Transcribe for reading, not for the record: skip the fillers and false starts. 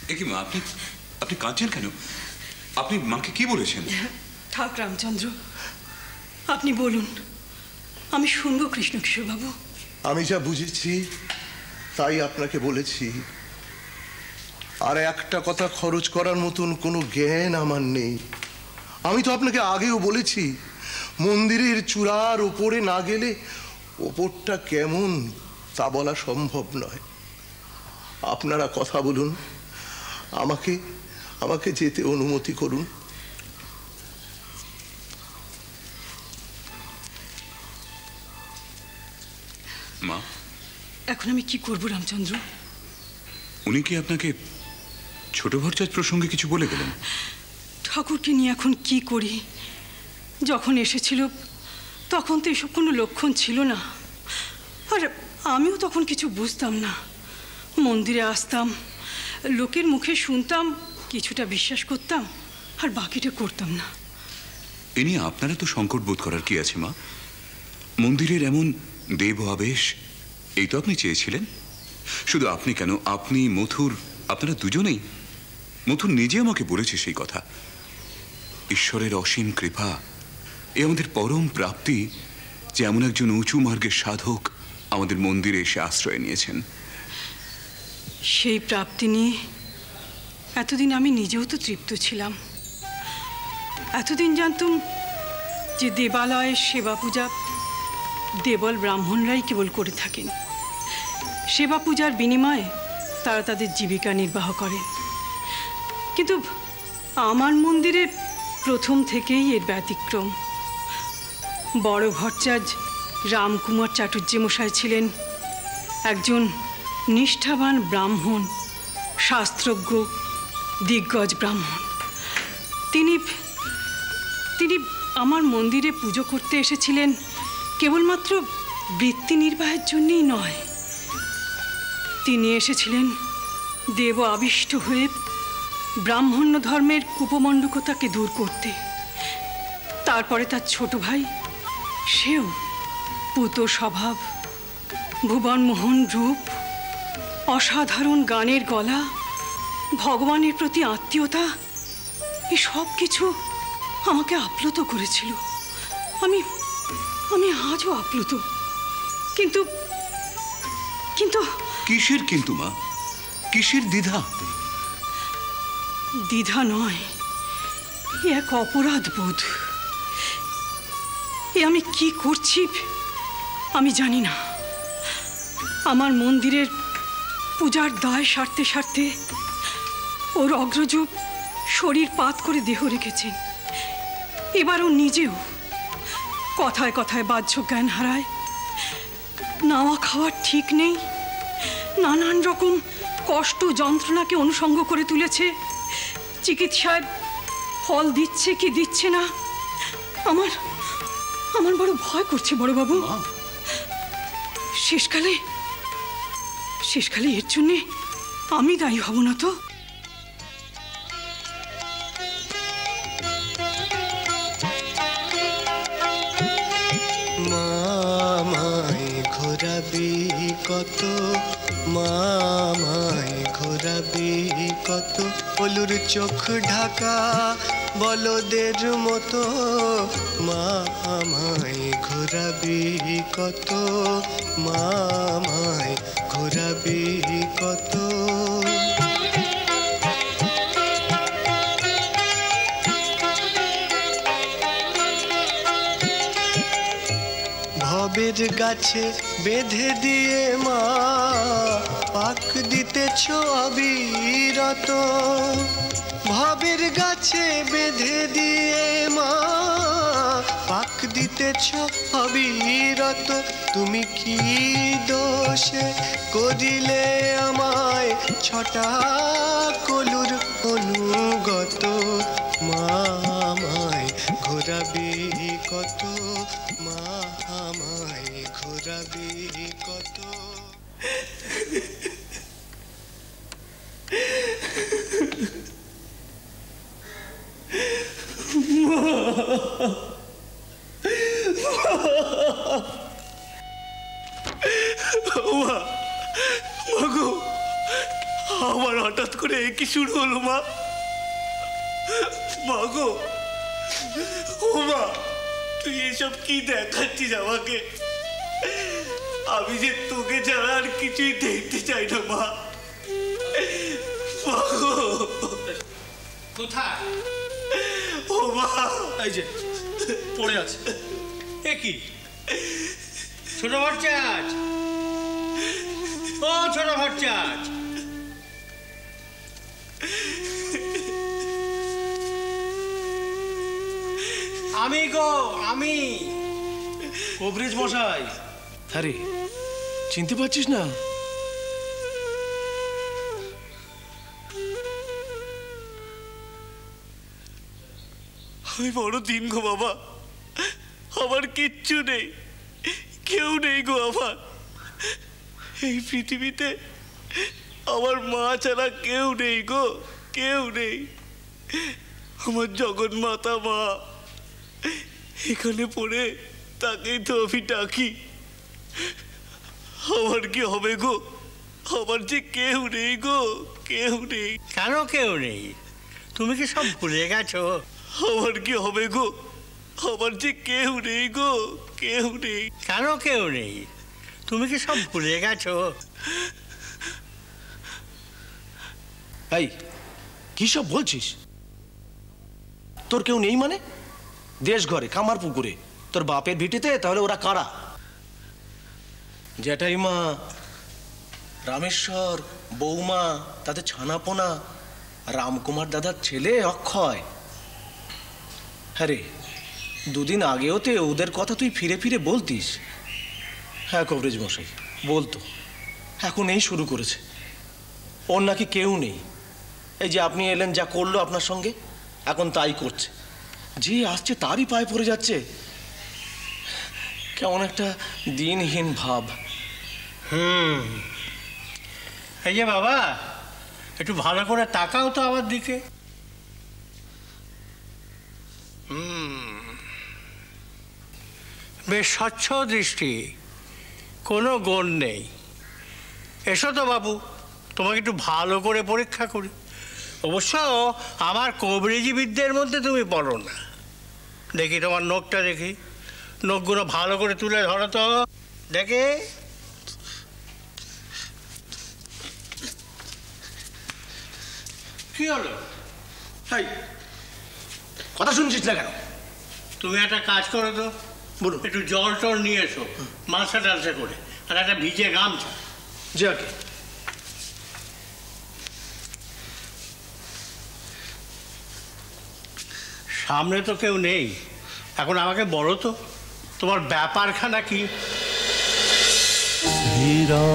কি মা, আপনি আপনি কাঁদছেন কেন? আপনি মাকে কি বলেছেন? থাক রামচন্দ্র, আপনি বলুন, আমি শুনবো কৃষ্ণকিশোর বাবু। আমি যা বুঝেছি তাই আপনাকে বলেছি। আর একটা কথা খরচ করার মতন কোনো জ্ঞান আমার নেই। আমি তো আপনাকে আগেও বলেছি, মন্দিরের চূড়ার ওপরে না গেলে ওপরটা কেমন তা বলা সম্ভব নয়। আপনারা কথা বলুন, আমাকে আমাকে যেতে অনুমতি করুন। মা, এখন আমি কি করব রামচন্দ্র? উনি কি আপনাকে ছোট ভরচাজ প্রসঙ্গে কিছু বলে গেলেন? ঠাকুরকে নিয়ে এখন কি করি? যখন এসেছিল তখন তো এসব কোনো লক্ষণ ছিল না, আর আমিও তখন কিছু বুঝতাম না। মন্দিরে আসতাম, লোকের মুখে শুনতাম, কিছুটা বিশ্বাস করতাম, আর বাকিটা করতাম না। এ নিয়ে আপনারা তো সংকট বোধ করার কি আছে মা? মন্দিরের এমন দেব আবেশ, এই তো আপনি চেয়েছিলেন। শুধু আপনি কেন, আপনি, মথুর, আপনারা দুজনেই। মথুর নিজে আমাকে বলেছে সেই কথা। ঈশ্বরের অসীম কৃপা, এ আমাদের পরম প্রাপ্তি যে এমন একজন উঁচু মার্গের সাধক আমাদের মন্দিরে এসে আশ্রয় নিয়েছেন। সেই প্রাপ্তি নিয়ে এতদিন আমি নিজেও তো তৃপ্ত ছিলাম। এতদিন জানতাম যে দেবালয়ের সেবা পূজা দেবল ব্রাহ্মণরাই কেবল করে থাকেন। সেবা পূজার বিনিময়ে তারা তাদের জীবিকা নির্বাহ করেন। কিন্তু আমার মন্দিরে প্রথম থেকেই এর ব্যতিক্রম। বড় ভট্টাচার্য রামকুমার চাটুর্যে মশাই ছিলেন একজন নিষ্ঠাবান ব্রাহ্মণ, শাস্ত্রজ্ঞ, দিগ্গজ ব্রাহ্মণ। তিনি আমার মন্দিরে পুজো করতে এসেছিলেন কেবলমাত্র বৃত্তি নির্বাহের জন্যই নয়। তিনি এসেছিলেন দেব আবিষ্ট হয়ে ব্রাহ্মণ্য ধর্মের কুপমণ্ডকতাকে দূর করতে। তারপরে তার ছোট ভাই, সেও পুত স্বভাব, ভুবনমোহন রূপ, অসাধারণ গানের গলা, ভগবানের প্রতি আত্মীয়তা, এই সব কিছু আমাকে আপ্লুত করেছিল। আমি আমি আজও আপ্লুত। কিন্তু কিন্তু কিসের কিন্তু মা? কিসের দ্বিধা? দ্বিধা নয়, এক অপরাধ বোধ। এ আমি কি করছি আমি জানি না। আমার মন্দিরের পূজার দায় সারতে সারতে ওর অগ্রজ শরীর পাত করে দেহ রেখেছে। এবার ও নিজেও কথায় কথায় বাহ্য জ্ঞান হারায়, নাওয়া খাওয়ার ঠিক নেই, নানান রকম কষ্ট যন্ত্রণাকে অনুষঙ্গ করে তুলেছে। চিকিৎসায় ফল দিচ্ছে কি দিচ্ছে না, আমার আমার বড় ভয় করছে বড়বাবু। শেষকালে এর জন্যে আমি দায়ী হব না তো? মামায় ঘোরাবি কত, মামায় ঘোরাবি কত, পলুর চোখ ঢাকা বলদের মতো, মামায় ঘোরাবি কত, মামায় ঘোরাবি কত। ভবের গাছে বেঁধে দিয়ে মা পাক দিতেছ অবিরত, ভবের গাছে বেঁধে দিয়ে মা পাক দিতেছ অবিরত। তুমি কি দোষে করিলে আমায় ছটা কলুর অনুগত, মামায় ঘোরাবি কত, মামায় ঘোরাবি কত। আমার হঠাৎ করে কি শুরু হলো মা? মা গো, ও মা, তুই এসব কি দেখাচ্ছিস আমাকে? আমি যে তোকে ছাড়া আর কিছুই দেখতে চাই না মা। মা গো, কোথায়? ও মা, এই যে পড়ে আছে। এ কি ছোট ভট্টাচ? ও ছোট ভট্টাচ, আমি গো, আমি কবরেজ মশাই। আরে চিনতে পারছিস না? আমি বড় দিন গো বাবা, আমার কিচ্ছু নেই, কেউ নেই গো আমার এই পৃথিবীতে। আমার মা ছাড়া কেউ নেই গো, কেউ নেই। আমার জগন্মাতা মা এখানে পড়ে, তাকেই তো আমি ডাকি। আমার কি হবে গো? আমার যে কেউ নেই গো, কেউ নেই। কেন কেউ নেই? তুমি কি সব ভুলে গেছো? আমার কি হবে গো? আমার যে কেউ নেই গো, কেউ নেই। কেন কেউ নেই? তুমি কি সব ভুলে গেছো? এই কি সব বলছিস? তোর কেউ নেই মানে? দেশ ঘরে, কামার পুকুরে, তোর বাপের ভিটেতে, তাহলে ওরা কারা? জ্যাঠাইমা, রামেশ্বর, বৌমা, তাদের ছানাপোনা, রামকুমার দাদার ছেলে অক্ষয়। হ্যাঁ রে, দুদিন আগেও তো ওদের কথা তুই ফিরে ফিরে বলতিস। হ্যাঁ কবরেজ মশাই বলতো, এখন এই শুরু করেছে। ওর নাকি কেউ নেই। এই যে আপনি এলেন, যা করলো আপনার সঙ্গে, এখন তাই করছে। যে আসছে তারই পায়ে পড়ে যাচ্ছে। কেমন একটা দিনহীন ভাব। এই যে বাবা, একটু ভালো করে তাকাও তো আমার দিকে। বেশ স্বচ্ছ দৃষ্টি, কোনো গোল নেই। এসো তো বাবু, তোমাকে একটু ভালো করে পরীক্ষা করি। অবশ্য আমার কবরেজি বিদ্যের মধ্যে তুমি পড়ো না। দেখি তোমার নখটা, দেখি নখগুলো ভালো করে তুলে ধরো তো দেখে। কি হলো? এই কথা শুনছিস না কেন? তুমি একটা কাজ করো তো, বলুন। একটু জল টল নিয়ে এসো, মালসা টালসা করে, আর একটা ভিজে গামছা। যাকে সামনে তো কেউ নেই, এখন আমাকে বলো তো তোমার ব্যাপারখানা কি? হীরা